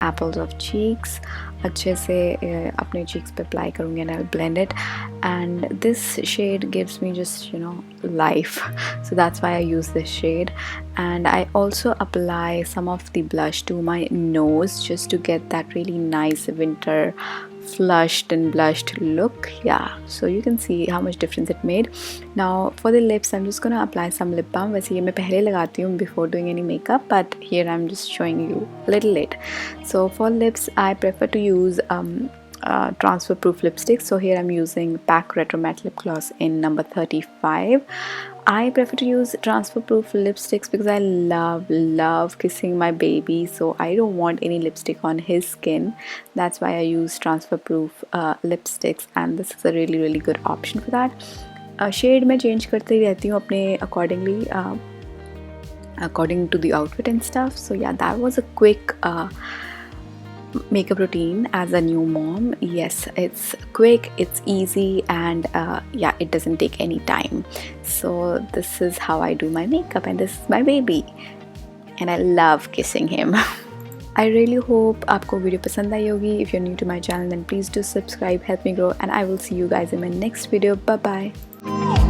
apples of cheeks. अच्छे से अपने cheeks पे apply करूँगी and I'll blend it. And this shade gives me just, you know, life. So that's why I use this shade. And I also apply some of the blush to my nose just to get that really nice winter flushed and blushed look. Yeah, so you can see how much difference it made. Now for the lips, I'm just gonna apply some lip balm. वैसे ये मैं पहले लगाती हूँ before doing any makeup, but here I'm just showing you a little late. So for lips, I prefer to use transfer proof lipsticks. So here I'm using PAC Retro Matte Lip Gloss in number 35. I prefer to use transfer proof lipsticks because I love kissing my baby, so I don't want any lipstick on his skin. That's why I use transfer proof lipsticks, and this is a really good option for that. Shade मैं change करते ही रहती हूँ अपने according to the outfit and stuff. So yeah, that was a quick makeup routine as a new mom. Yes, it's quick, it's easy, and yeah, it doesn't take any time. So this is how I do my makeup, and this is my baby, and I love kissing him. I really hope आपको video पसंद आई होगी. If you're new to my channel, then please do subscribe, help me grow, and I will see you guys in my next video. Bye bye.